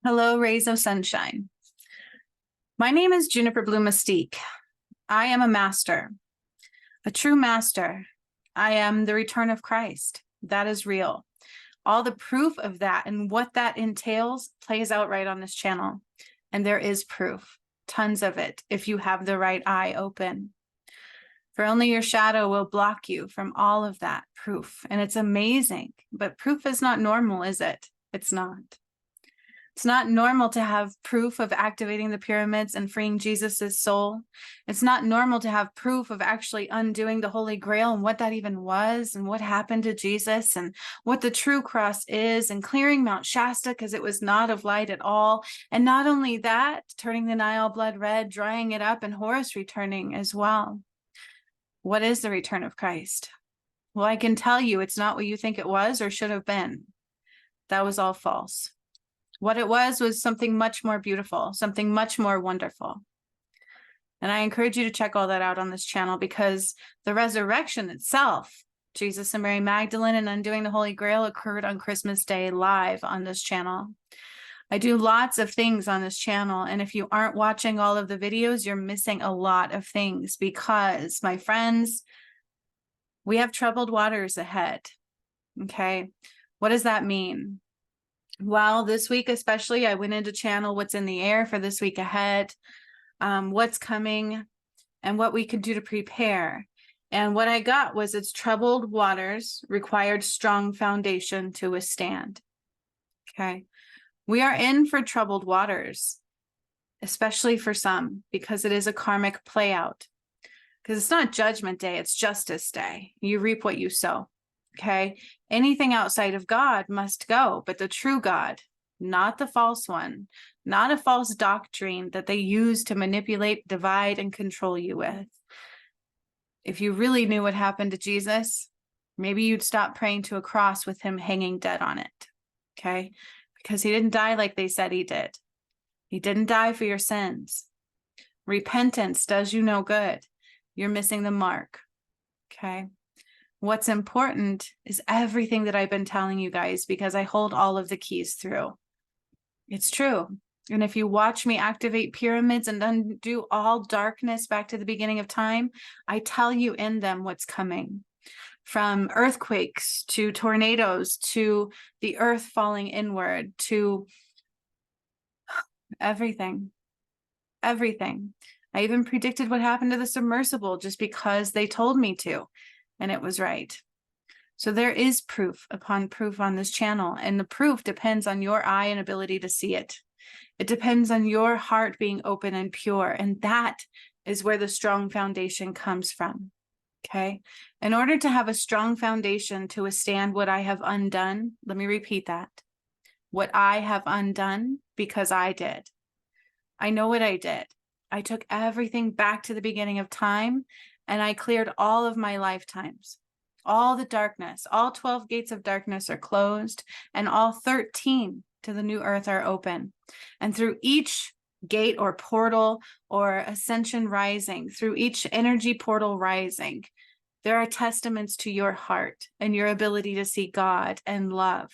Hello, rays of sunshine. My name is Juniper Blue Mystique. I am a master, a true master. I am the return of Christ. That is real. All the proof of that and what that entails plays out right on this channel. And there is proof, tons of it, if you have the right eye open. For only your shadow will block you from all of that proof. And it's amazing, but proof is not normal, is it? It's not. It's not normal to have proof of activating the pyramids and freeing Jesus's soul. It's not normal to have proof of actually undoing the Holy Grail and what that even was and what happened to Jesus and what the true cross is, and clearing Mount Shasta because it was not of light at all. And not only that, turning the Nile blood red, drying it up, and Horus returning as well. What is the return of Christ? Well, I can tell you it's not what you think it was or should have been. That was all false. What it was something much more beautiful, something much more wonderful. And I encourage you to check all that out on this channel, because the resurrection itself, Jesus and Mary Magdalene and undoing the Holy Grail, occurred on Christmas Day live on this channel. I do lots of things on this channel, and if you aren't watching all of the videos, you're missing a lot of things, because, my friends, we have troubled waters ahead. Okay, what does that mean? Well, this week especially, I went into channel what's in the air for this week ahead, what's coming, and what we could do to prepare. And what I got was, it's troubled waters required strong foundation to withstand. Okay, we are in for troubled waters, especially for some, because it is a karmic play out. Because it's not judgment day, it's justice day. You reap what you sow. Okay, anything outside of God must go, but the true God, not the false one, not a false doctrine that they use to manipulate, divide, and control you with. If you really knew what happened to Jesus, maybe you'd stop praying to a cross with him hanging dead on it. Okay, because he didn't die like they said he did. He didn't die for your sins. Repentance does you no good. You're missing the mark. Okay. What's important is everything that I've been telling you guys, because I hold all of the keys through. It's true. And if you watch me activate pyramids and undo all darkness back to the beginning of time, I tell you in them what's coming. From earthquakes to tornadoes to the earth falling inward to everything. Everything. I even predicted what happened to the submersible just because they told me to. And it was right. So there is proof upon proof on this channel, and the proof depends on your eye and ability to see it. It depends on your heart being open and pure, and that is where the strong foundation comes from. Okay? In order to have a strong foundation to withstand what I have undone, let me repeat that. What I have undone, because I did. I know what I did. I took everything back to the beginning of time, and I cleared all of my lifetimes. All the darkness, all 12 gates of darkness are closed, and all 13 to the new earth are open. And through each gate or portal or ascension rising, through each energy portal rising, there are testaments to your heart and your ability to see God and love,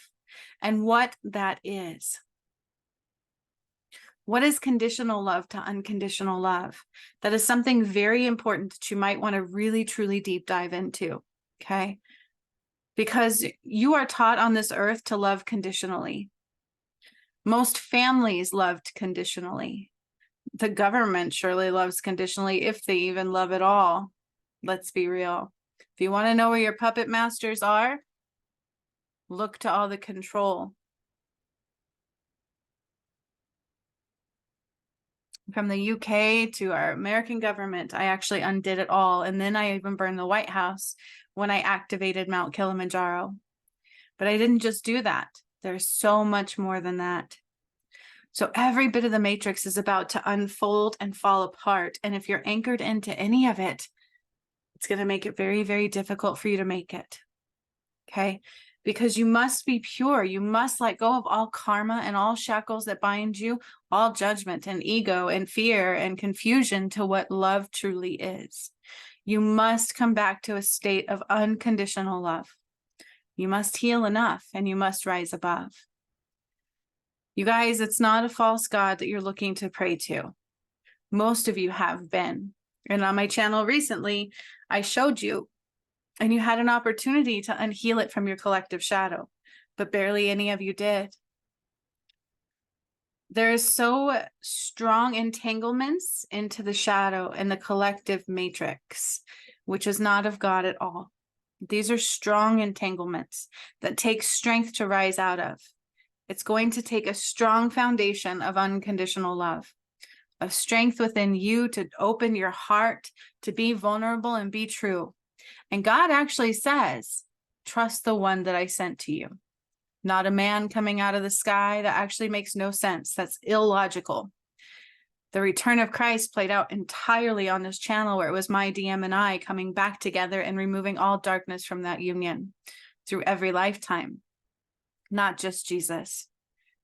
and what that is. What is conditional love to unconditional love? That is something very important that you might want to really, truly deep dive into, okay? Because you are taught on this earth to love conditionally. Most families loved conditionally. The government surely loves conditionally, if they even love at all. Let's be real. If you want to know where your puppet masters are, look to all the control. From the UK to our American government, I actually undid it all. And then I even burned the White House when I activated Mount Kilimanjaro. But I didn't just do that. There's so much more than that. So every bit of the matrix is about to unfold and fall apart. And if you're anchored into any of it, it's going to make it very, very difficult for you to make it. Okay? Because you must be pure. You must let go of all karma and all shackles that bind you, all judgment and ego and fear and confusion to what love truly is. You must come back to a state of unconditional love. You must heal enough, and you must rise above. You guys, it's not a false god that you're looking to pray to. Most of you have been. And on my channel recently, I showed you, and you had an opportunity to unheal it from your collective shadow, but barely any of you did. There is so strong entanglements into the shadow and the collective matrix, which is not of God at all. These are strong entanglements that take strength to rise out of. It's going to take a strong foundation of unconditional love, of strength within you to open your heart, to be vulnerable and be true. And God actually says, trust the one that I sent to you. Not a man coming out of the sky. That actually makes no sense. That's illogical. The return of Christ played out entirely on this channel, where it was my DM and I coming back together and removing all darkness from that union through every lifetime. Not just Jesus.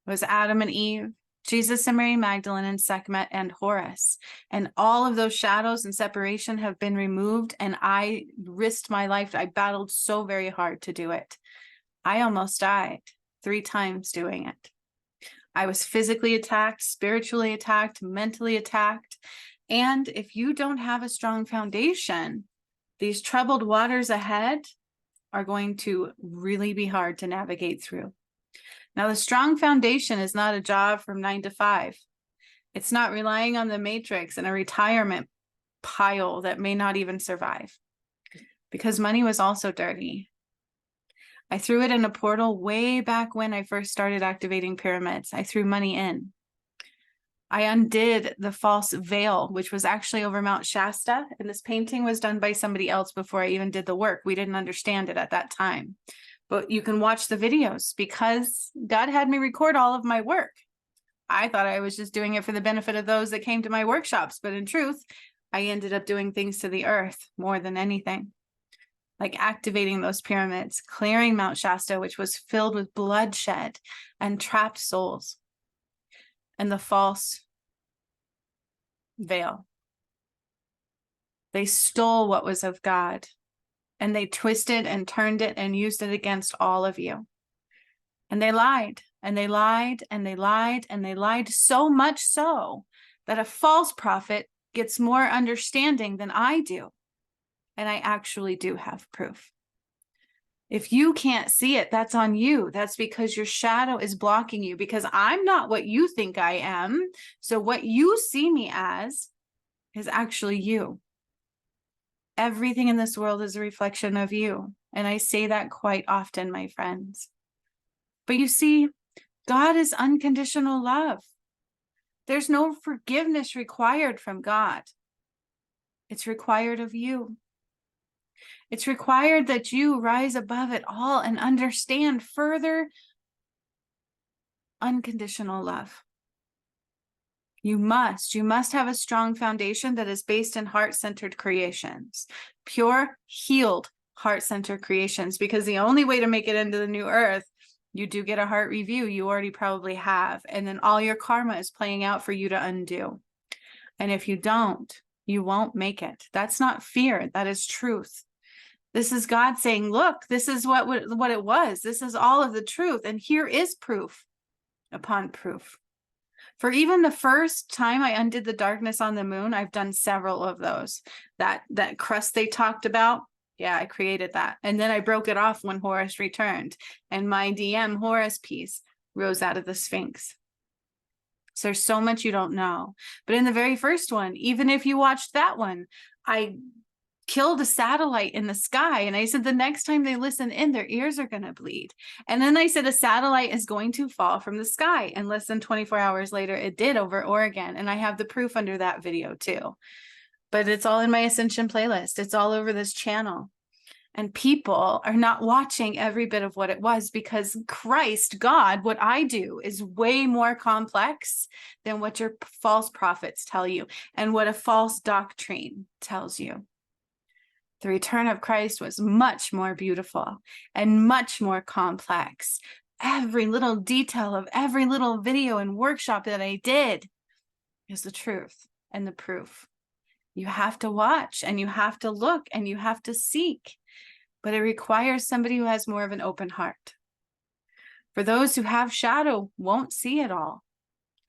It was Adam and Eve, Jesus and Mary Magdalene and Sekhmet and Horus. And all of those shadows and separation have been removed. And I risked my life. I battled so very hard to do it. I almost died 3 times doing it. I was physically attacked, spiritually attacked, mentally attacked. And if you don't have a strong foundation, these troubled waters ahead are going to really be hard to navigate through. Now, the strong foundation is not a job from 9 to 5. It's not relying on the matrix and a retirement pile that may not even survive, because money was also dirty. I threw it in a portal way back when I first started activating pyramids. I threw money in. I undid the false veil, which was actually over Mount Shasta. And this painting was done by somebody else before I even did the work. We didn't understand it at that time. But you can watch the videos, because God had me record all of my work. I thought I was just doing it for the benefit of those that came to my workshops. But in truth, I ended up doing things to the earth more than anything. Like activating those pyramids, clearing Mount Shasta, which was filled with bloodshed and trapped souls, and the false veil. They stole what was of God, and they twisted and turned it and used it against all of you. And they lied, and they lied, and they lied, and they lied, so much so that a false prophet gets more understanding than I do. And I actually do have proof. If you can't see it, that's on you. That's because your shadow is blocking you, because I'm not what you think I am. So what you see me as is actually you. Everything in this world is a reflection of you. And I say that quite often, my friends. But you see, God is unconditional love. There's no forgiveness required from God. It's required of you. It's required that you rise above it all and understand further unconditional love. You must have a strong foundation that is based in heart-centered creations, pure, healed, heart-centered creations, because the only way to make it into the new earth, you do get a heart review. You already probably have. And then all your karma is playing out for you to undo. And if you don't, you won't make it. That's not fear. That is truth. This is God saying, look, this is what it was. This is all of the truth. And here is proof upon proof. For even the first time I undid the darkness on the moon, I've done several of those. That crust they talked about, yeah, I created that. And then I broke it off when Horus returned. And my DM Horus piece rose out of the Sphinx. So there's so much you don't know. But in the very first one, even if you watched that one, I killed a satellite in the sky. And I said, the next time they listen in, their ears are going to bleed. And then I said, a satellite is going to fall from the sky. And less than 24 hours later, it did over Oregon. And I have the proof under that video too. But it's all in my Ascension playlist. It's all over this channel. And people are not watching every bit of what it was, because Christ, God, what I do is way more complex than what your false prophets tell you and what a false doctrine tells you. The return of Christ was much more beautiful and much more complex. Every little detail of every little video and workshop that I did is the truth and the proof. You have to watch, and you have to look, and you have to seek. But it requires somebody who has more of an open heart. For those who have shadow won't see it all.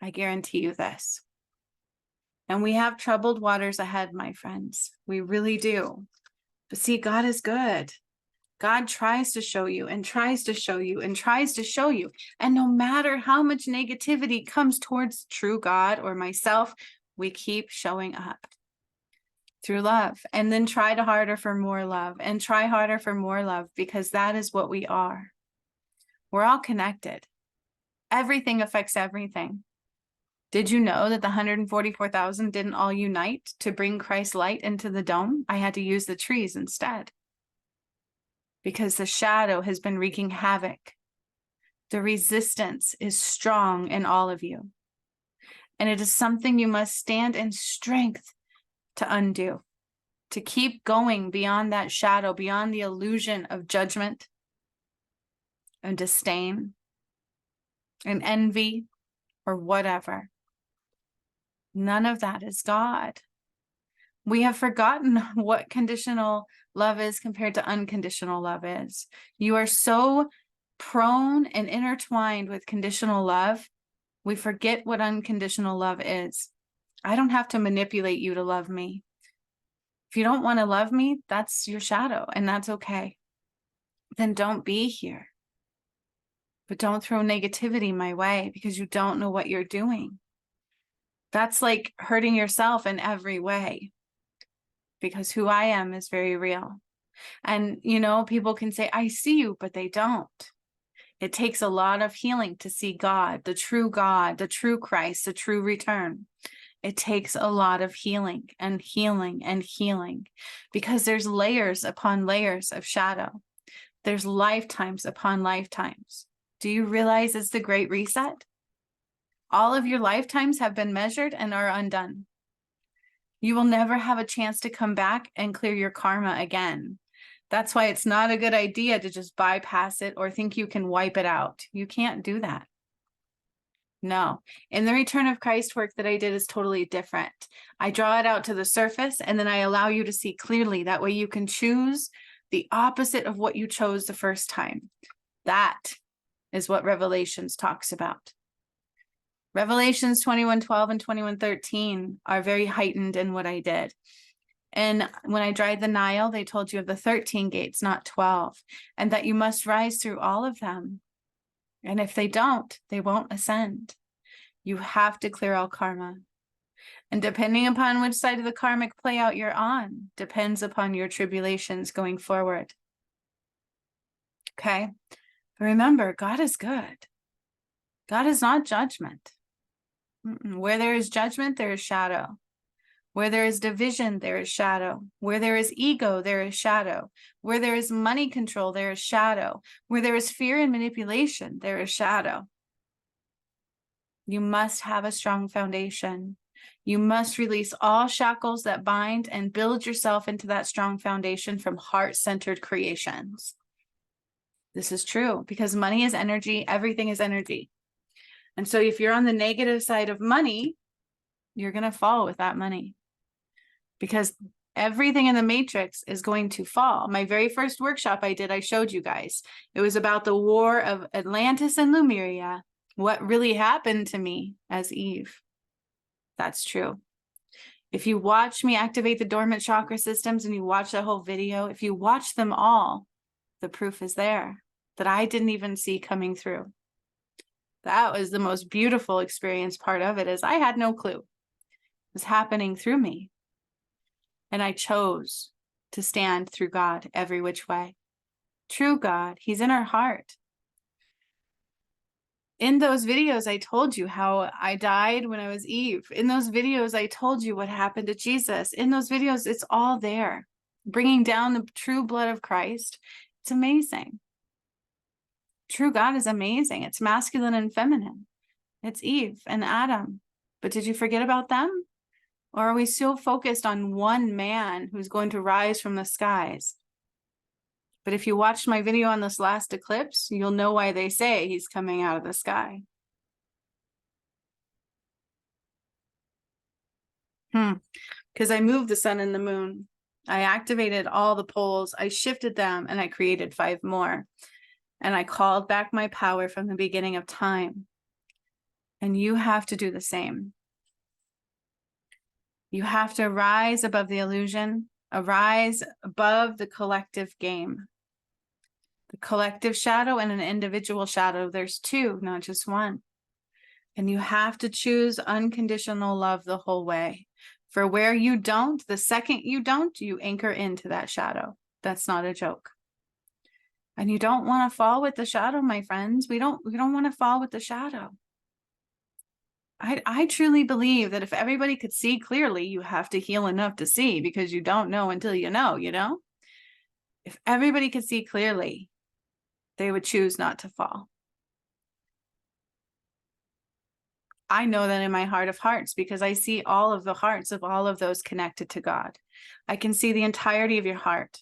I guarantee you this. And we have troubled waters ahead, my friends. We really do. But see, God is good. God tries to show you and tries to show you and tries to show you. And no matter how much negativity comes towards true God or myself, we keep showing up through love, and then try harder for more love and try harder for more love, because that is what we are. We're all connected. Everything affects everything. Did you know that the 144,000 didn't all unite to bring Christ's light into the dome? I had to use the trees instead, because the shadow has been wreaking havoc. The resistance is strong in all of you. And it is something you must stand in strength to undo, to keep going beyond that shadow, beyond the illusion of judgment and disdain and envy or whatever. None of that is God. We have forgotten what conditional love is compared to unconditional love is. You are so prone and intertwined with conditional love, we forget what unconditional love is. I don't have to manipulate you to love me. If you don't want to love me, that's your shadow, and that's okay. Then don't be here. But don't throw negativity my way, because you don't know what you're doing. That's like hurting yourself in every way, because who I am is very real. And, you know, people can say, I see you, but they don't. It takes a lot of healing to see God, the true Christ, the true return. It takes a lot of healing and healing and healing, because there's layers upon layers of shadow. There's lifetimes upon lifetimes. Do you realize it's the Great Reset? All of your lifetimes have been measured and are undone. You will never have a chance to come back and clear your karma again. That's why it's not a good idea to just bypass it or think you can wipe it out. You can't do that. No. In the return of Christ work that I did is totally different. I draw it out to the surface, and then I allow you to see clearly. That way you can choose the opposite of what you chose the first time. That is what Revelations talks about. Revelations 21:12 and 21:13 are very heightened in what I did. And when I dried the Nile, they told you of the 13 gates, not 12, and that you must rise through all of them. And if they don't, they won't ascend. You have to clear all karma. And depending upon which side of the karmic play out you're on, depends upon your tribulations going forward. Okay? But remember, God is good. God is not judgment. Where there is judgment, there is shadow. Where there is division, there is shadow. Where there is ego, there is shadow. Where there is money control, there is shadow. Where there is fear and manipulation, there is shadow. You must have a strong foundation. You must release all shackles that bind and build yourself into that strong foundation from heart-centered creations. This is true, because money is energy. Everything is energy. And so if you're on the negative side of money, you're going to fall with that money, because everything in the matrix is going to fall. My very first workshop I did, I showed you guys. It was about the war of Atlantis and Lemuria. What really happened to me as Eve. That's true. If you watch me activate the dormant chakra systems and you watch the whole video, if you watch them all, the proof is there that I didn't even see coming through. That was the most beautiful experience part of it, is I had no clue. It was happening through me. And I chose to stand through God every which way. True God, He's in our heart. In those videos, I told you how I died when I was Eve. In those videos, I told you what happened to Jesus. In those videos, it's all there. Bringing down the true blood of Christ. It's amazing. True God is amazing. It's masculine and feminine. It's Eve and Adam. But did you forget about them? Or are we so focused on one man who's going to rise from the skies? But if you watched my video on this last eclipse, you'll know why they say he's coming out of the sky. Because I moved the sun and the moon. I activated all the poles. I shifted them and I created 5 more. and I called back my power from the beginning of time. And you have to do the same. You have to rise above the illusion, arise above the collective game. The collective shadow and an individual shadow. There's two, not just one. And you have to choose unconditional love the whole way. For where you don't, the second you don't, you anchor into that shadow. That's not a joke. And you don't want to fall with the shadow, my friends. We don't want to fall with the shadow. I truly believe that if everybody could see clearly, you have to heal enough to see, because you don't know until you know, If everybody could see clearly, they would choose not to fall. I know that in my heart of hearts, because I see all of the hearts of all of those connected to God. I can see the entirety of your heart.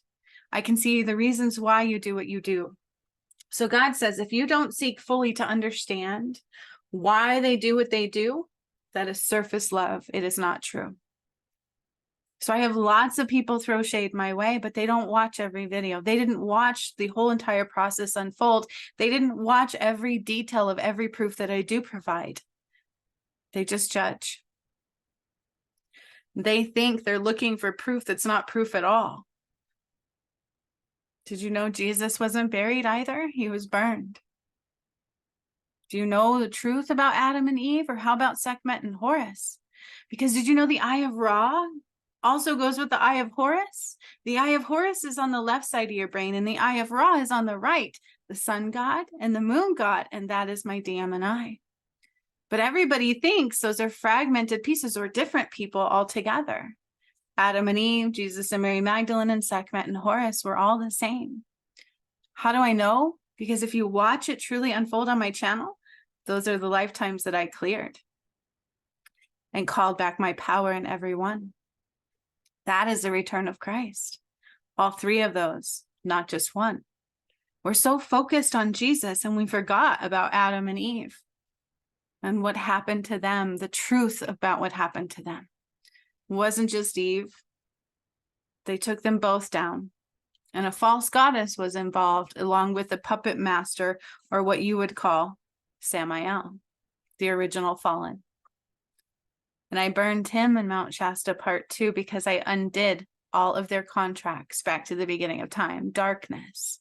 I can see the reasons why you do what you do. So God says, if you don't seek fully to understand why they do what they do, that is surface love. It is not true. So I have lots of people throw shade my way, but they don't watch every video. They didn't watch the whole entire process unfold. They didn't watch every detail of every proof that I do provide. They just judge. They think they're looking for proof that's not proof at all. Did you know Jesus wasn't buried either? He was burned. Do you know the truth about Adam and Eve? Or how about Sekhmet and Horus? Because did you know the eye of Ra also goes with the eye of Horus? The eye of Horus is on the left side of your brain, and the eye of Ra is on the right. The sun god and the moon god, and that is my DM and I. But everybody thinks those are fragmented pieces or different people altogether. Adam and Eve, Jesus and Mary Magdalene, and Sekhmet and Horus were all the same. How do I know? Because if you watch it truly unfold on my channel, those are the lifetimes that I cleared and called back my power in every one. That is the return of Christ. All three of those, not just one. We're so focused on Jesus and we forgot about Adam and Eve and what happened to them, the truth about what happened to them. It wasn't just Eve. They took them both down. And a false goddess was involved, along with the puppet master, or what you would call Samael, the original fallen. And I burned him in Mount Shasta Part 2 because I undid all of their contracts back to the beginning of time. Darkness.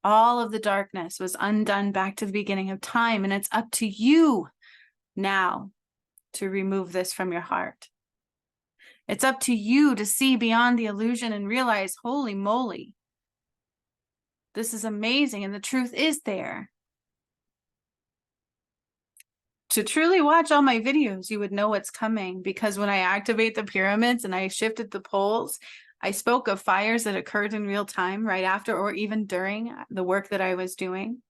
All of the darkness was undone back to the beginning of time. And it's up to you now to remove this from your heart. It's up to you to see beyond the illusion and realize, holy moly, this is amazing. And the truth is there. To truly watch all my videos, you would know what's coming, because when I activate the pyramids and I shifted the poles, I spoke of fires that occurred in real time right after or even during the work that I was doing.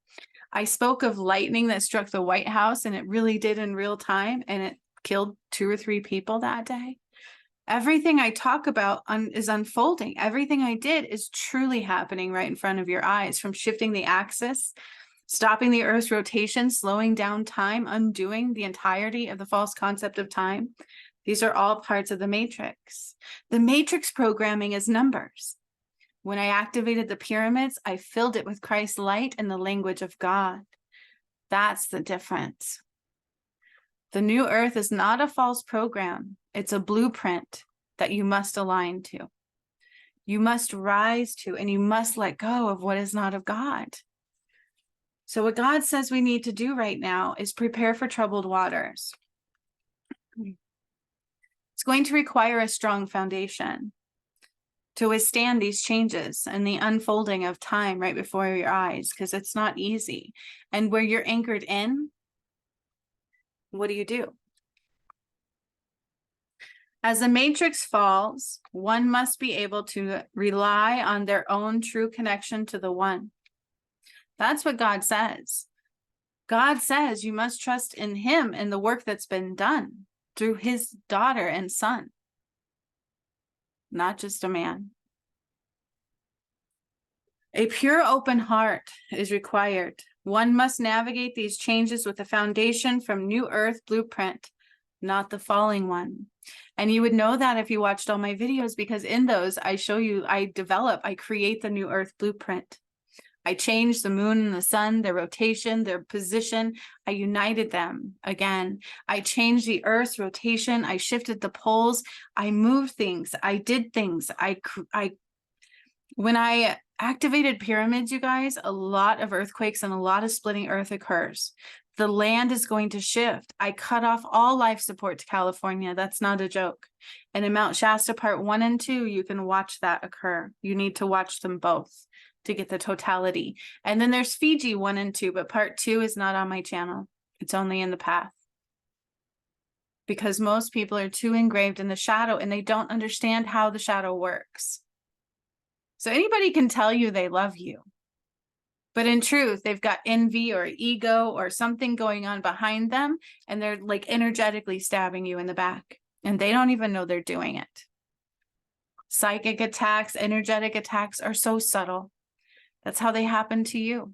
I spoke of lightning that struck the White House, and it really did in real time, and it killed 2 or 3 people that day. Everything I talk about is unfolding. Everything I did is truly happening right in front of your eyes, from shifting the axis, stopping the Earth's rotation, slowing down time, undoing the entirety of the false concept of time. These are all parts of the matrix. The matrix programming is numbers. When I activated the pyramids, I filled it with Christ's light and the language of God. That's the difference. The new Earth is not a false program. It's a blueprint that you must align to. You must rise to, and you must let go of what is not of God. So what God says we need to do right now is prepare for troubled waters. It's going to require a strong foundation to withstand these changes and the unfolding of time right before your eyes, because it's not easy. And where you're anchored in, what do? As the matrix falls, one must be able to rely on their own true connection to the one. That's what God says. God says you must trust in him and the work that's been done through his daughter and son, not just a man. A pure open heart is required. One must navigate these changes with a foundation from New Earth blueprint, not the falling one. And you would know that if you watched all my videos, because in those I show you, I create the New Earth blueprint. I changed the moon and the sun, their rotation, their position. I united them again. I changed the earth's rotation. I shifted the poles. I moved things. I did things. When I activated pyramids, you guys, a lot of earthquakes and a lot of splitting earth occurs. The land is going to shift. I cut off all life support to California. That's not a joke. And in Mount Shasta Part 1 and 2, you can watch that occur. You need to watch them both to get the totality. And then there's Fiji 1 and 2, but Part 2 is not on my channel. It's only in the path. Because most people are too engraved in the shadow and they don't understand how the shadow works. So anybody can tell you they love you. But in truth, they've got envy or ego or something going on behind them, and they're like energetically stabbing you in the back, and they don't even know they're doing it. Psychic attacks, energetic attacks are so subtle. That's how they happen to you.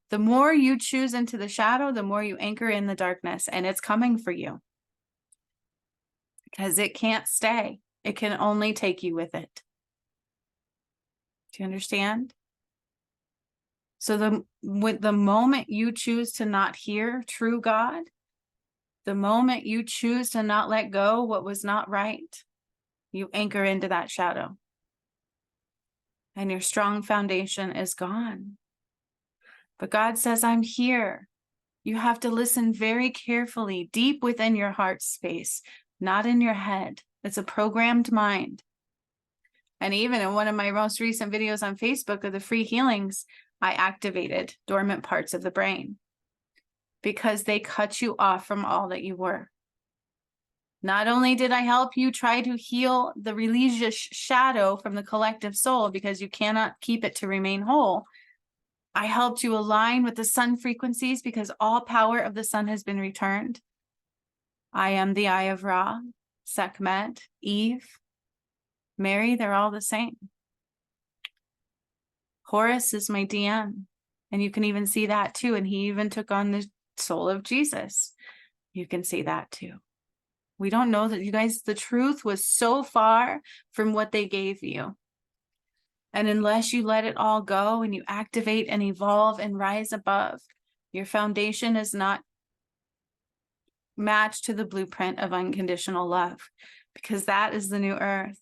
The more you choose into the shadow, the more you anchor in the darkness, and it's coming for you. Because it can't stay. It can only take you with it. Do you understand? So the moment you choose to not hear true God, the moment you choose to not let go what was not right, you anchor into that shadow. And your strong foundation is gone. But God says, I'm here. You have to listen very carefully, deep within your heart space, not in your head. It's a programmed mind. And even in one of my most recent videos on Facebook of the free healings, I activated dormant parts of the brain because they cut you off from all that you were. Not only did I help you try to heal the religious shadow from the collective soul because you cannot keep it to remain whole, I helped you align with the sun frequencies because all power of the sun has been returned. I am the Eye of Ra, Sekhmet, Eve, Mary, they're all the same. Horus is my DM, and you can even see that too. And he even took on the soul of Jesus. You can see that too. We don't know that, you guys, the truth was so far from what they gave you. And unless you let it all go and you activate and evolve and rise above, your foundation is not matched to the blueprint of unconditional love, because that is the new earth.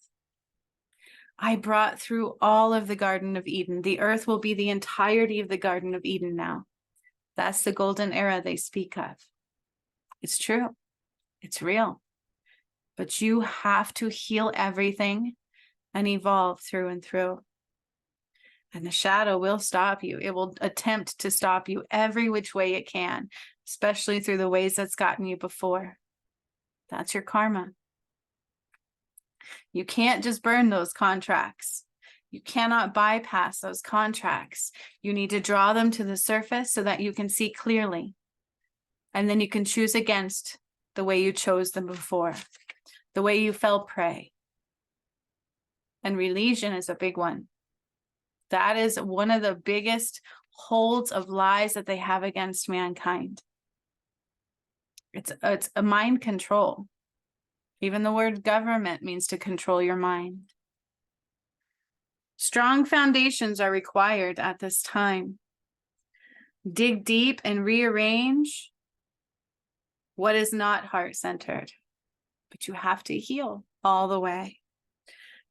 I brought through all of the Garden of Eden. The earth will be the entirety of the Garden of Eden now. That's the golden era they speak of. It's true. It's real. But you have to heal everything and evolve through and through. And the shadow will stop you. It will attempt to stop you every which way it can, especially through the ways that's gotten you before. That's your karma. You can't just burn those contracts. You cannot bypass those contracts. You need to draw them to the surface so that you can see clearly. And then you can choose against the way you chose them before, the way you fell prey. And religion is a big one. That is one of the biggest holds of lies that they have against mankind. It's a mind control. Even the word government means to control your mind. Strong foundations are required at this time. Dig deep and rearrange what is not heart-centered. But you have to heal all the way.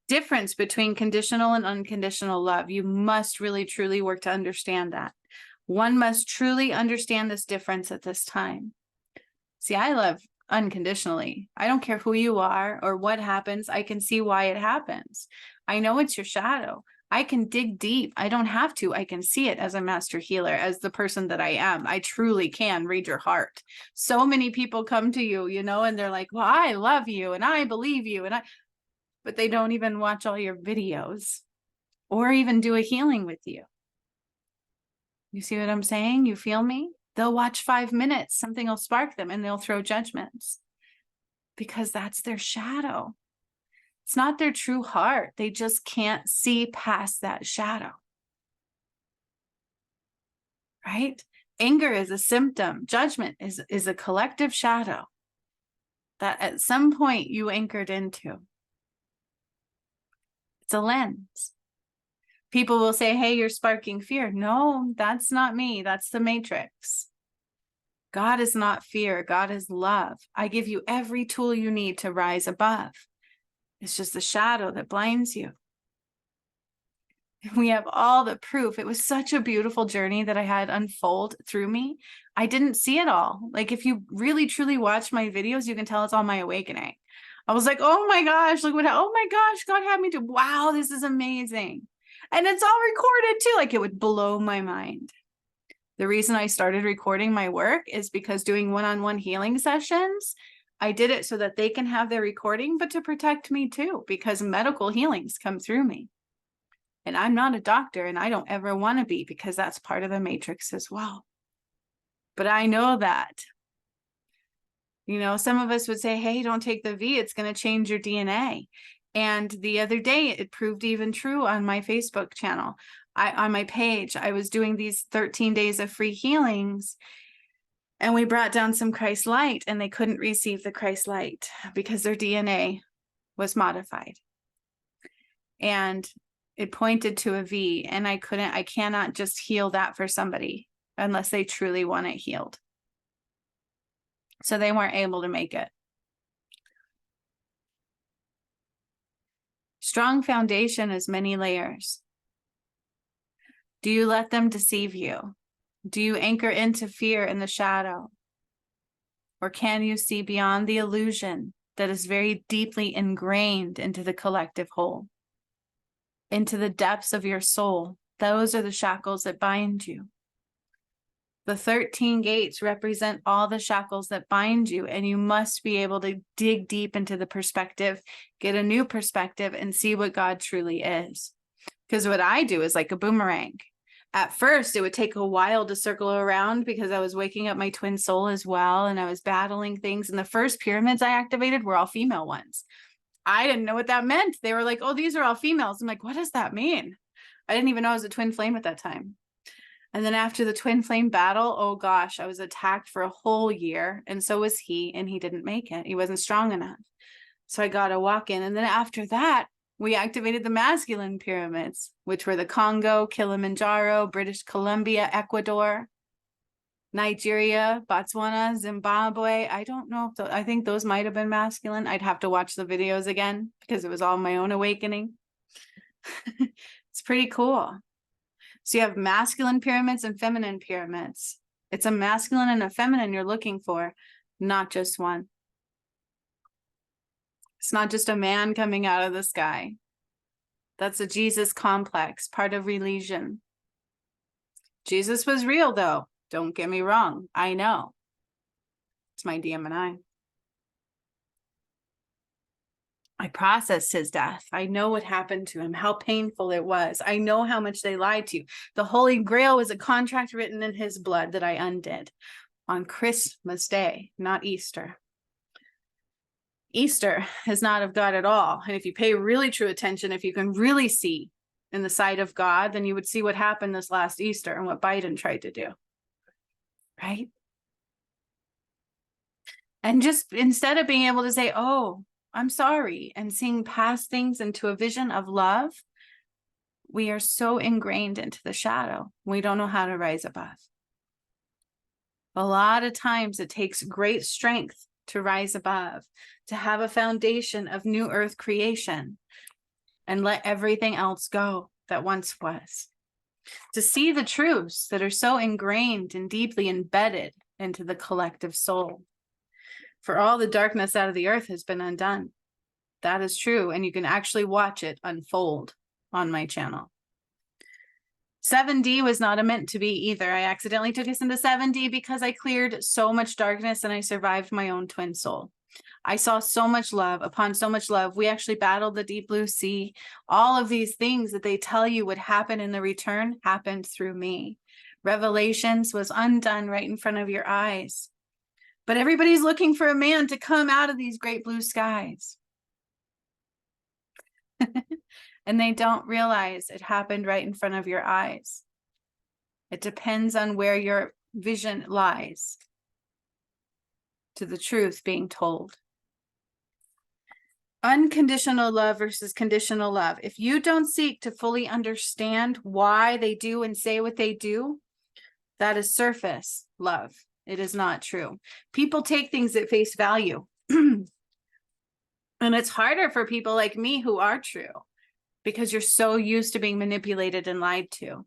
Difference between conditional and unconditional love. You must really, truly work to understand that. One must truly understand this difference at this time. See, I love unconditionally. I don't care who you are or what happens. I can see why it happens. I know it's your shadow. I can dig deep. I don't have to. I can see it as a master healer, as the person that I am. I truly can read your heart. So many people come to you, you know, and they're like, well, I love you and I believe you. But they don't even watch all your videos or even do a healing with you. You see what I'm saying? You feel me? They'll watch 5 minutes, something will spark them and they'll throw judgments because that's their shadow. It's not their true heart. They just can't see past that shadow. Right? Anger is a symptom. Judgment is a collective shadow that at some point you anchored into. It's a lens. People will say, hey, you're sparking fear. No, that's not me. That's the matrix. God is not fear. God is love. I give you every tool you need to rise above. It's just the shadow that blinds you. We have all the proof. It was such a beautiful journey that I had unfold through me. I didn't see it all. Like, if you really truly watch my videos, you can tell it's all my awakening. I was like, oh my gosh, look what, oh my gosh, God had me do, wow, this is amazing. And it's all recorded too. Like, it would blow my mind. The reason I started recording my work is because doing one-on-one healing sessions, I did it so that they can have their recording, but to protect me too, because medical healings come through me. And I'm not a doctor, and I don't ever want to be, because that's part of the matrix as well. But I know that, you know, some of us would say, hey, don't take the V, it's going to change your DNA. And the other day, it proved even true on my Facebook channel. On my page, I was doing these 13 days of free healings, and we brought down some Christ light, and they couldn't receive the Christ light because their DNA was modified. And it pointed to a V, and I cannot just heal that for somebody unless they truly want it healed. So they weren't able to make it. Strong foundation is many layers. Do you let them deceive you? Do you anchor into fear in the shadow? Or can you see beyond the illusion that is very deeply ingrained into the collective whole? Into the depths of your soul? Those are the shackles that bind you. The 13 gates represent all the shackles that bind you, and you must be able to dig deep into the perspective, get a new perspective, and see what God truly is. Because what I do is like a boomerang. At first, it would take a while to circle around because I was waking up my twin soul as well, and I was battling things. And the first pyramids I activated were all female ones. I didn't know what that meant. They were like, oh, these are all females. I'm like, what does that mean? I didn't even know I was a twin flame at that time. And then after the twin flame battle, oh gosh, I was attacked for a whole year. And so was he, and he didn't make it. He wasn't strong enough. So I got to walk in. And then after that, we activated the masculine pyramids, which were the Congo, Kilimanjaro, British Columbia, Ecuador, Nigeria, Botswana, Zimbabwe. I don't know if I think those might have been masculine. I'd have to watch the videos again because it was all my own awakening. It's pretty cool. So you have masculine pyramids and feminine pyramids. It's a masculine and a feminine you're looking for, not just one. It's not just a man coming out of the sky. That's a Jesus complex, part of religion. Jesus was real, though. Don't get me wrong. I know. It's my DM&I. I processed his death. I know what happened to him, how painful it was. I know how much they lied to you. The Holy Grail was a contract written in his blood that I undid on Christmas Day, not Easter. Easter is not of God at all. And if you pay really true attention, if you can really see in the sight of God, then you would see what happened this last Easter and what Biden tried to do. Right? And just instead of being able to say, oh, I'm sorry, and seeing past things into a vision of love, we are so ingrained into the shadow. We don't know how to rise above. A lot of times it takes great strength to rise above, to have a foundation of new earth creation and let everything else go that once was. To see the truths that are so ingrained and deeply embedded into the collective soul. For all the darkness out of the earth has been undone. That is true. And you can actually watch it unfold on my channel. 7D was not meant to be either. I accidentally took us into 7D because I cleared so much darkness and I survived my own twin soul. I saw so much love upon so much love. We actually battled the deep blue sea. All of these things that they tell you would happen in the return happened through me. Revelations was undone right in front of your eyes. But everybody's looking for a man to come out of these great blue skies. And they don't realize it happened right in front of your eyes. It depends on where your vision lies to the truth being told. Unconditional love versus conditional love. If you don't seek to fully understand why they do and say what they do, that is surface love. It is not true. People take things at face value. And it's harder for people like me who are true because you're so used to being manipulated and lied to.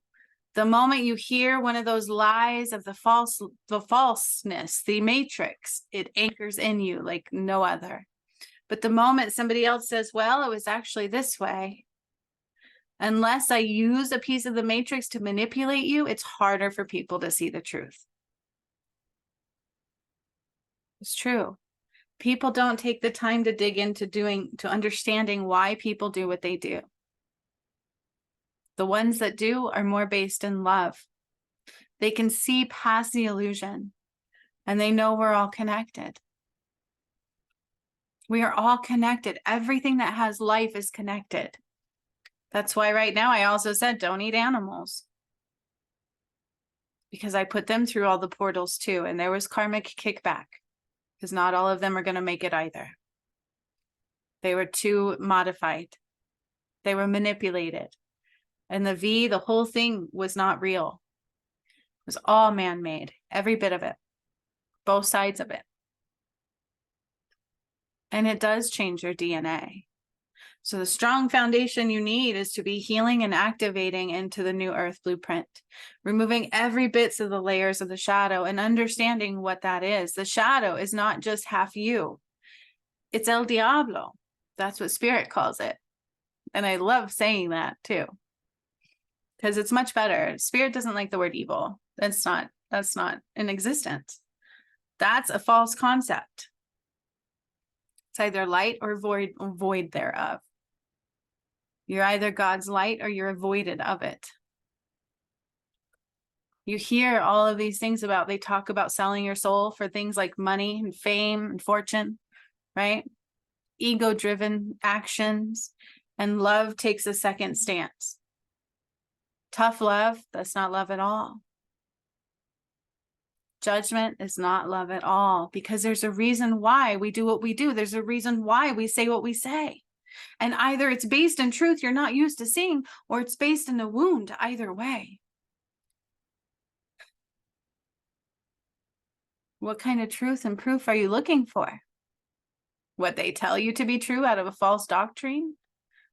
The moment you hear one of those lies of the falseness, the matrix, it anchors in you like no other. But the moment somebody else says, well, it was actually this way, unless I use a piece of the matrix to manipulate you, it's harder for people to see the truth. It's true. People don't take the time to dig into understanding why people do what they do. The ones that do are more based in love. They can see past the illusion and they know we're all connected. We are all connected. Everything that has life is connected. That's why right now I also said, don't eat animals. Because I put them through all the portals too. And there was karmic kickback. Because not all of them are going to make it either. They were too modified. They were manipulated. And the whole thing was not real. It was all man-made. Every bit of it. Both sides of it. And it does change your DNA. So the strong foundation you need is to be healing and activating into the new earth blueprint, removing every bits of the layers of the shadow and understanding what that is. The shadow is not just half you. It's El Diablo. That's what spirit calls it. And I love saying that too, because it's much better. Spirit doesn't like the word evil. That's not in existence. That's a false concept. It's either light or void thereof. You're either God's light or you're voided of it. You hear all of these things they talk about selling your soul for things like money and fame and fortune, right? Ego-driven actions, and love takes a second stance. Tough love, that's not love at all. Judgment is not love at all, because there's a reason why we do what we do. There's a reason why we say what we say. And either it's based in truth you're not used to seeing, or it's based in a wound, either way. What kind of truth and proof are you looking for? What they tell you to be true out of a false doctrine?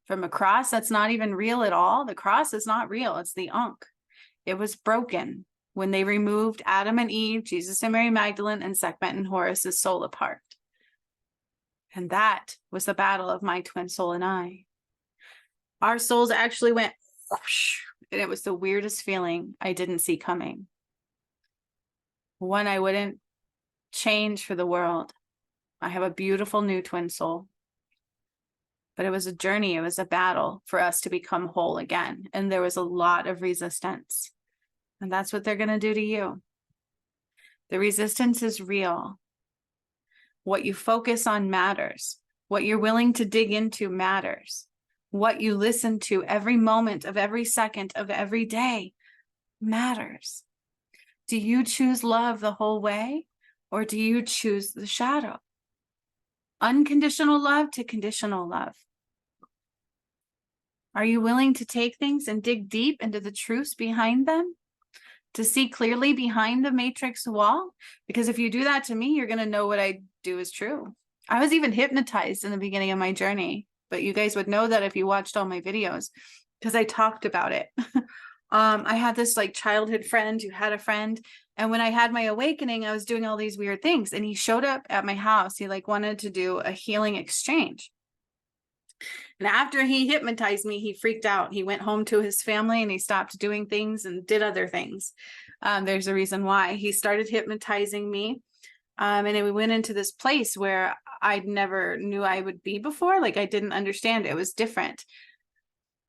From a cross that's not even real at all? The cross is not real. It's the Ankh. It was broken when they removed Adam and Eve, Jesus and Mary Magdalene, and Sekhmet and Horus's soul apart. And that was the battle of my twin soul and I. Our souls actually went whoosh, and it was the weirdest feeling I didn't see coming. One I wouldn't change for the world. I have a beautiful new twin soul. But it was a journey. It was a battle for us to become whole again. And there was a lot of resistance. And that's what they're going to do to you. The resistance is real. What you focus on matters. What you're willing to dig into matters. What you listen to every moment of every second of every day matters. Do you choose love the whole way, or do you choose the shadow? Unconditional love to conditional love. Are you willing to take things and dig deep into the truths behind them? To see clearly behind the matrix wall? Because if you do that to me, you're going to know what I do is true. I was even hypnotized in the beginning of my journey, but you guys would know that if you watched all my videos, because I talked about it. I had this like childhood friend who had a friend. And when I had my awakening, I was doing all these weird things. And he showed up at my house. He like wanted to do a healing exchange. And after he hypnotized me, he freaked out. He went home to his family and he stopped doing things and did other things. There's a reason why. He started hypnotizing me. And then we went into this place where I never knew I would be before. Like I didn't understand. It was different.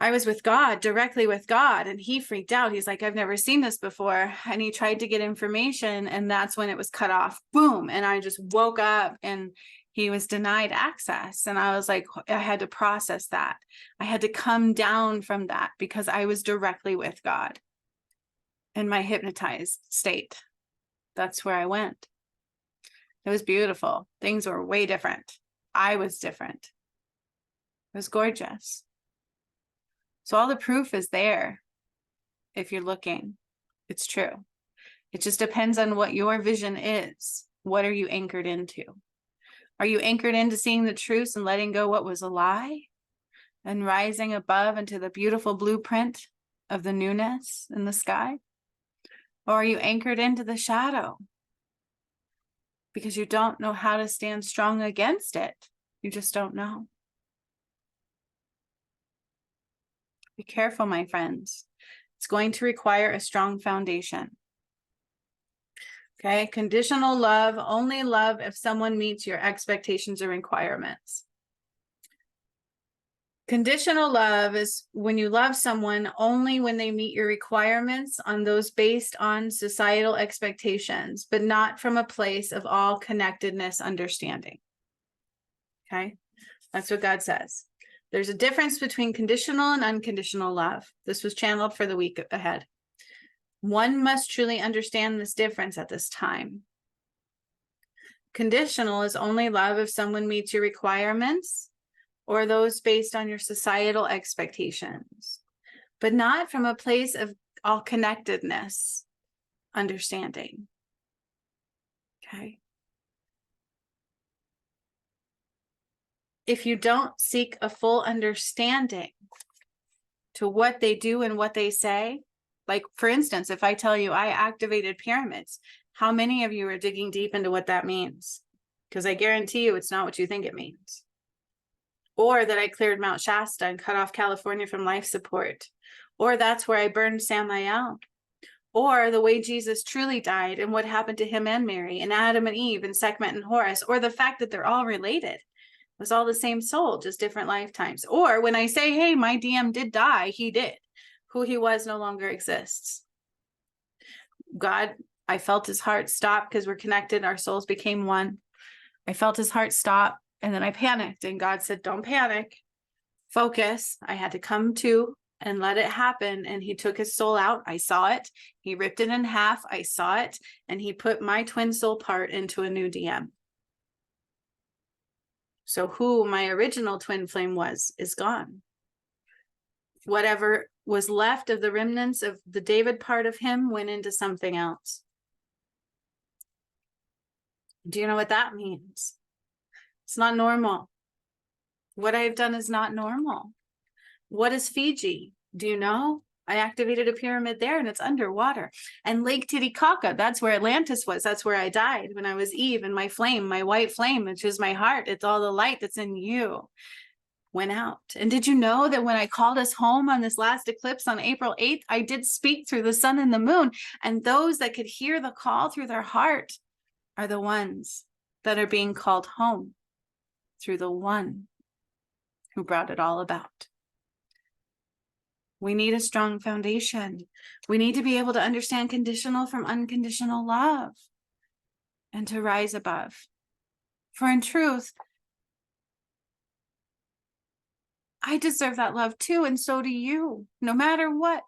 I was with God, directly with God, and he freaked out. He's like, I've never seen this before. And he tried to get information, and that's when it was cut off. Boom. And I just woke up and he was denied access. And I was like, I had to process that. I had to come down from that because I was directly with God in my hypnotized state. That's where I went. It was beautiful. Things were way different. I was different. It was gorgeous. So all the proof is there. If you're looking, it's true. It just depends on what your vision is. What are you anchored into? Are you anchored into seeing the truth and letting go what was a lie and rising above into the beautiful blueprint of the newness in the sky? Or are you anchored into the shadow because you don't know how to stand strong against it? You just don't know. Be careful, my friends. It's going to require a strong foundation. Okay, conditional love, only love if someone meets your expectations or requirements. Conditional love is when you love someone only when they meet your requirements on those based on societal expectations, but not from a place of all connectedness, understanding. Okay, that's what God says. There's a difference between conditional and unconditional love. This was channeled for the week ahead. One must truly understand this difference at this time. Conditional is only love if someone meets your requirements or those based on your societal expectations, but not from a place of all connectedness, understanding. Okay. If you don't seek a full understanding to what they do and what they say, like for instance, if I tell you I activated pyramids, how many of you are digging deep into what that means? Because I guarantee you it's not what you think it means. Or that I cleared Mount Shasta and cut off California from life support. Or that's where I burned Samael. Or the way Jesus truly died and what happened to him and Mary and Adam and Eve and Sekhmet and Horus. Or the fact that they're all related. It was all the same soul, just different lifetimes. Or when I say, hey, my DM did die, he did. Who he was no longer exists. God, I felt his heart stop because we're connected. Our souls became one. I felt his heart stop. And then I panicked and God said, don't panic, focus. I had to come to and let it happen. And he took his soul out. I saw it. He ripped it in half. I saw it. And he put my twin soul part into a new DM. So who my original twin flame was is gone. Whatever was left of the remnants of the David part of him went into something else. Do you know what that means? It's not normal. What I've done is not normal. What is Fiji? Do you know? I activated a pyramid there and it's underwater. And Lake Titicaca, that's where Atlantis was. That's where I died when I was Eve, and my flame, my white flame, which is my heart. It's all the light that's in you, went out. And did you know that when I called us home on this last eclipse on April 8th, I did speak through the sun and the moon, and those that could hear the call through their heart are the ones that are being called home through the one who brought it all about. We need a strong foundation. We need to be able to understand conditional from unconditional love and to rise above. For in truth, I deserve that love too, and so do you, no matter what.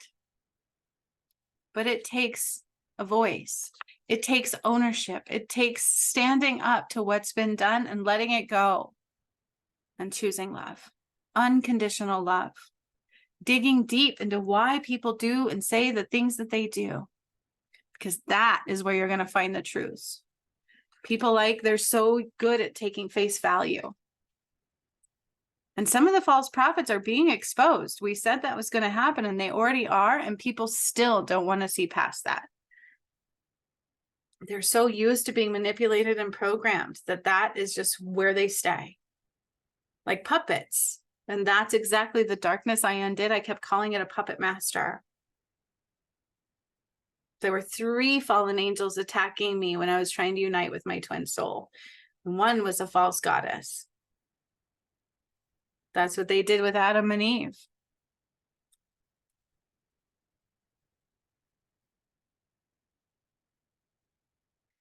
But it takes a voice. It takes ownership. It takes standing up to what's been done and letting it go and choosing love, unconditional love. Digging deep into why people do and say the things that they do, because that is where you're going to find the truth. People they're so good at taking face value. And some of the false prophets are being exposed. We said that was going to happen, and they already are, and people still don't want to see past that. They're so used to being manipulated and programmed that is just where they stay. Like puppets. And that's exactly the darkness I undid. I kept calling it a puppet master. There were 3 fallen angels attacking me when I was trying to unite with my twin soul. One was a false goddess. That's what they did with Adam and Eve.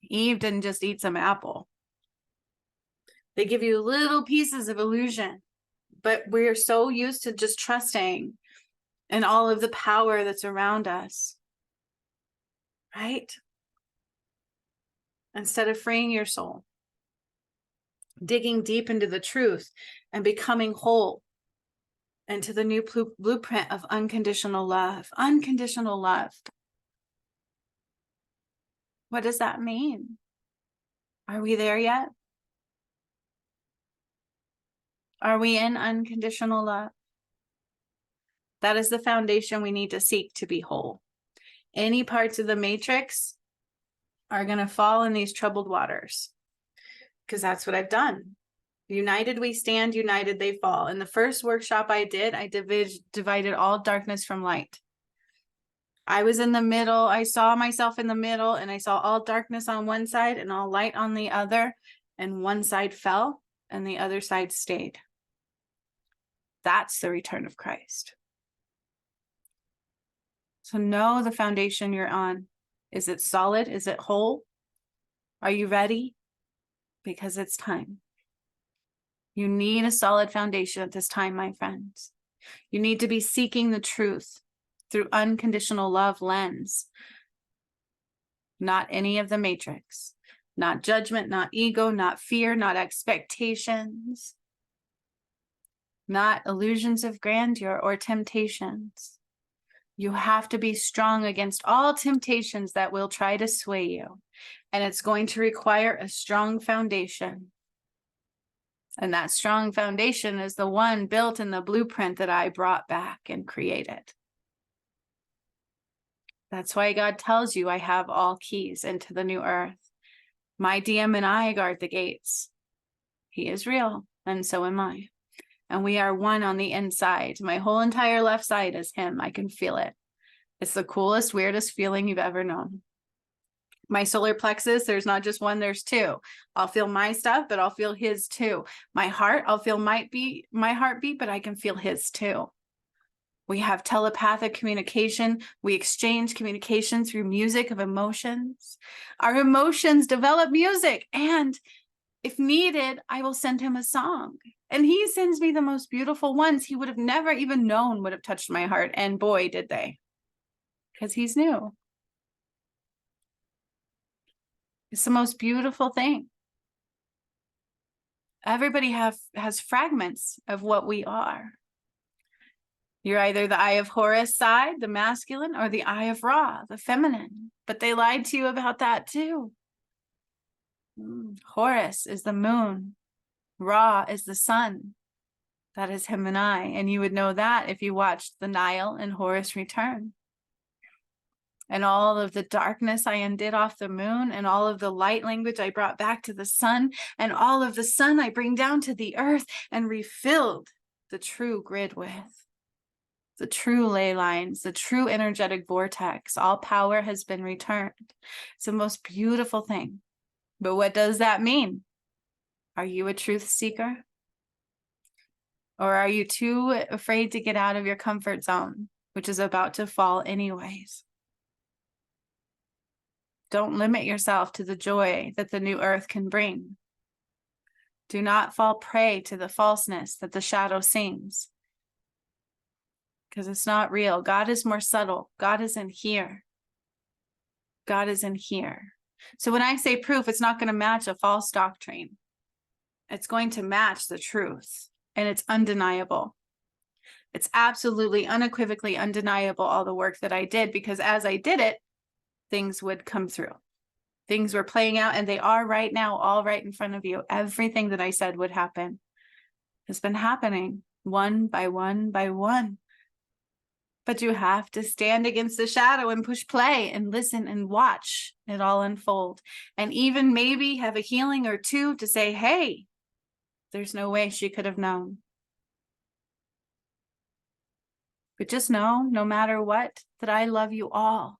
Eve didn't just eat some apple. They give you little pieces of illusion. But we're so used to just trusting in all of the power that's around us, right? Instead of freeing your soul, digging deep into the truth and becoming whole and to the new blueprint of unconditional love. Unconditional love. What does that mean? Are we there yet? Are we in unconditional love? That is the foundation we need to seek to be whole. Any parts of the matrix are going to fall in these troubled waters, because that's what I've done. United we stand, united they fall. In the first workshop I did, I divided all darkness from light. I was in the middle. I saw myself in the middle, and I saw all darkness on one side and all light on the other, and one side fell and the other side stayed. That's the return of Christ. So know the foundation you're on. Is it solid? Is it whole? Are you ready? Because it's time. You need a solid foundation at this time, my friends. You need to be seeking the truth through unconditional love lens. Not any of the matrix. Not judgment, not ego, not fear, not expectations. Not illusions of grandeur or temptations. You have to be strong against all temptations that will try to sway you. And it's going to require a strong foundation. And that strong foundation is the one built in the blueprint that I brought back and created. That's why God tells you I have all keys into the new earth. My DM and I guard the gates. He is real, and so am I. And we are one on the inside. My whole entire left side is him. I can feel it. It's the coolest, weirdest feeling you've ever known. My solar plexus, there's not just one, there's two. I'll feel my stuff, but I'll feel his too. My heart, I'll feel my heartbeat, but I can feel his too. We have telepathic communication. We exchange communication through music of emotions. Our emotions develop music, and if needed, I will send him a song. And he sends me the most beautiful ones he would have never even known would have touched my heart. And boy, did they. Because he's new. It's the most beautiful thing. Everybody has fragments of what we are. You're either the eye of Horus side, the masculine, or the eye of Ra, the feminine. But they lied to you about that too. Horus is the moon. Ra is the sun. That is him and I. And you would know that if you watched the Nile and Horus return. And all of the darkness I undid off the moon, and all of the light language I brought back to the sun, and all of the sun I bring down to the earth and refilled the true grid with. The true ley lines, the true energetic vortex. All power has been returned. It's the most beautiful thing. But what does that mean? Are you a truth seeker? Or are you too afraid to get out of your comfort zone, which is about to fall anyways? Don't limit yourself to the joy that the new earth can bring. Do not fall prey to the falseness that the shadow sings. Because it's not real. God is more subtle. God is in here. God is in here. So when I say proof, it's not going to match a false doctrine. It's going to match the truth. And it's undeniable. It's absolutely, unequivocally undeniable, all the work that I did, because as I did it, things would come through. Things were playing out, and they are right now, all right in front of you. Everything that I said would happen has been happening one by one by one. But you have to stand against the shadow and push play and listen and watch it all unfold. And even maybe have a healing or two to say, hey, there's no way she could have known. But just know, no matter what, that I love you all.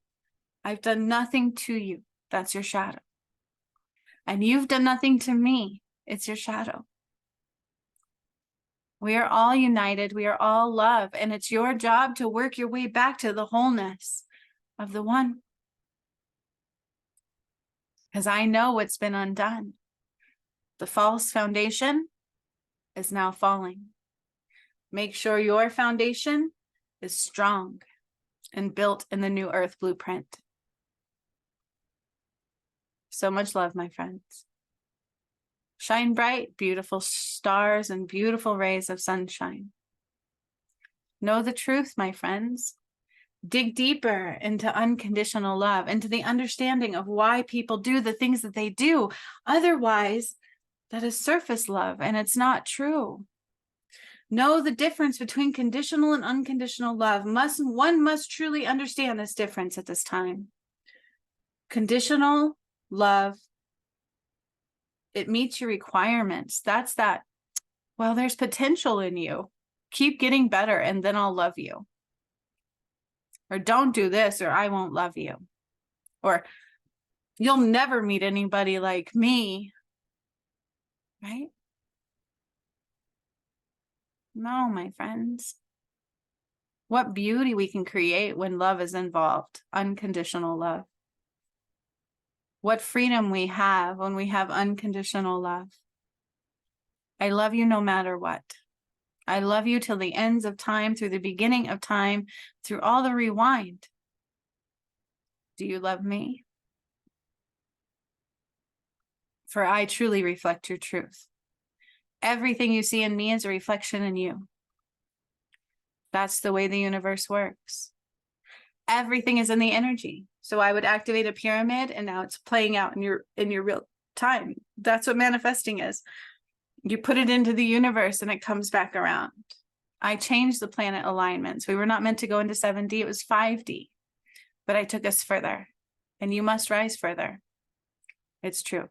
I've done nothing to you. That's your shadow. And you've done nothing to me. It's your shadow. We are all united. We are all love. And it's your job to work your way back to the wholeness of the one. Because I know what's been undone. The false foundation is now falling. Make sure your foundation is strong and built in the new earth blueprint. So much love, my friends. Shine bright, beautiful stars and beautiful rays of sunshine. Know the truth, my friends. Dig deeper into unconditional love, into the understanding of why people do the things that they do. Otherwise, that is surface love, and it's not true. Know the difference between conditional and unconditional love. One must truly understand this difference at this time. Conditional love, it meets your requirements. That's that, well, there's potential in you. Keep getting better and then I'll love you. Or don't do this or I won't love you. Or you'll never meet anybody like me. Right? No, my friends. What beauty we can create when love is involved. Unconditional love. What freedom we have when we have unconditional love. I love you no matter what. I love you till the ends of time, through the beginning of time, through all the rewind. Do you love me? For I truly reflect your truth. Everything you see in me is a reflection in you. That's the way the universe works. Everything is in the energy. So I would activate a pyramid and now it's playing out in your real time. That's what manifesting is. You put it into the universe and it comes back around. I changed the planet alignments. We were not meant to go into 7D. It was 5D. But I took us further. And you must rise further. It's true.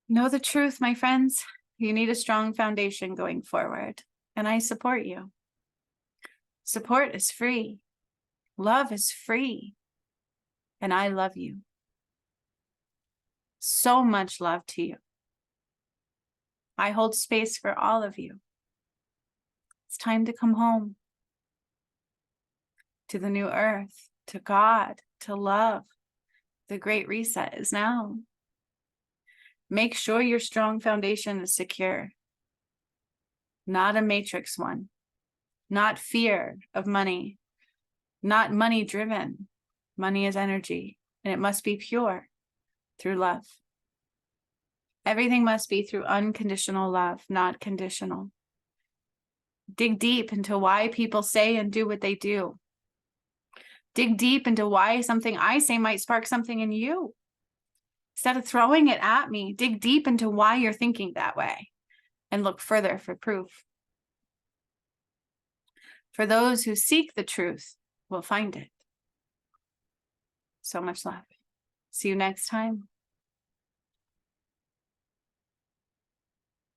Know the truth, my friends. You need a strong foundation going forward. And I support you. Support is free. Love is free. And I love you. So much love to you. I hold space for all of you. It's time to come home. To the new earth, to God, to love. The great reset is now. Make sure your strong foundation is secure. Not a matrix one. Not fear of money. Not money driven. Money is energy, and it must be pure through love. Everything must be through unconditional love, not conditional. Dig deep into why people say and do what they do. Dig deep into why something I say might spark something in you. Instead of throwing it at me, dig deep into why you're thinking that way and look further for proof. For those who seek the truth will find it. So much love. See you next time.